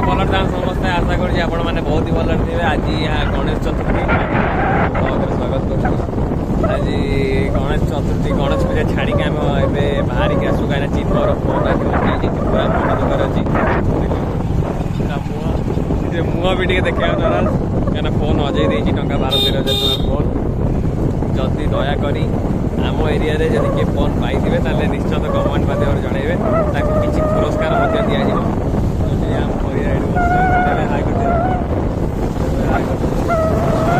भल था समस्ते आशा कर बहुत ही भल थे। आज गणेश चतुर्थी स्वागत कर आज गणेश चतुर्थी गणेश पूजा छाड़ी आम बाहर के आसू कहीं चिन्मर फोन आज पूरा मन दुखार अच्छी मुह भी देखा नाराज कहीं फोन अजय देती टंका 12-13 हज़ार फोन जदि दयाक आम एरिया जब किए फोन पाई निश्चित गवर्नमेंट माध्यम जनइबे किसी पुरस्कार दिज्व आम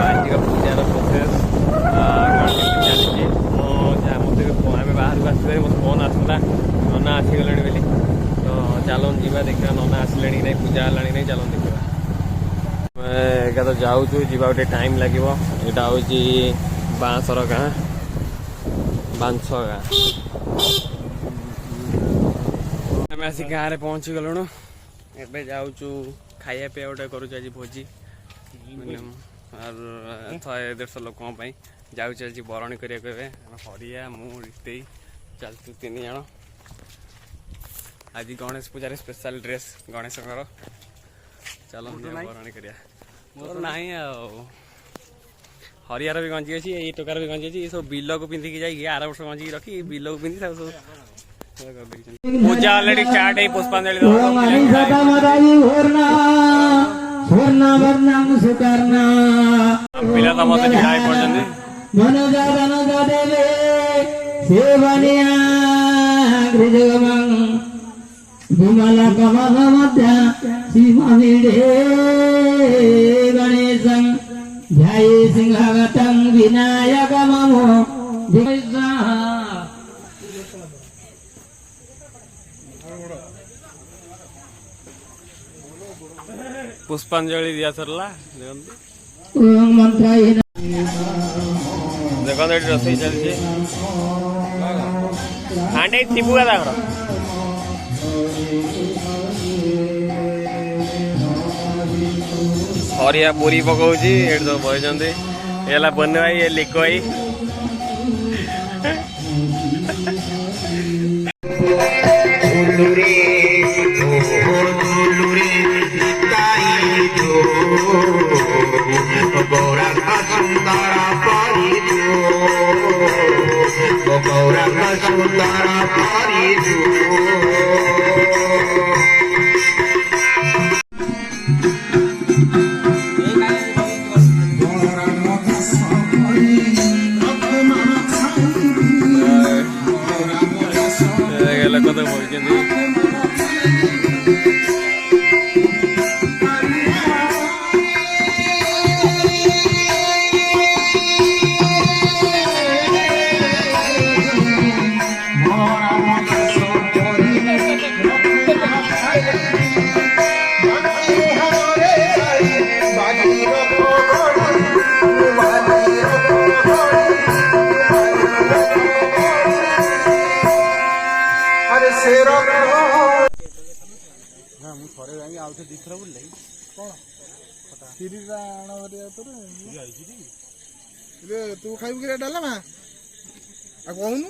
आज पूजार प्रोसेस चलती आम बाहर को आस फोन आसला नना आसीगले बोली तो चलन जी देखा नना आसले नहीं पूजा है नहीं चलन देखा एका तो जाऊँ गोटे टाइम लगे यहाँ हूँ बाँसर गाँ बांस गाँ आम आसी गाँव में पहुँची गलुणु एबे जाऊँ खाया पीया गोटे करुँ आज भोजी 150 लोक जाऊँ आज बरणी करने हरिया मु रितेई चलतु 3 जन आज गणेश पूजा स्पेशल ड्रेस गणेश चलो बरणी करिया मोर नहीं हरियार भी गंजी अच्छी ये टोकार भी गंजी अच्छी ये सब बिल को पिंधिकी जाइए आर वर्ष गंजी रखी बिल को पिंधि सब पूजा ऑलरेडी स्टार्ट है पुष्पांजलि पिला तो मत छाई पड़छन विमला कमलमध्य शिवमिडे गणेशं ध्याये सिंहगतं विनायकममो पुष्पांजलि दिया सरला देखो रसोई चलती हांडे टिपू का हरिया पूरी पकाऊँ ये सब बहते ये बन भाई ये लिख भाई तू खाइबू कि डालमा आ कहूनु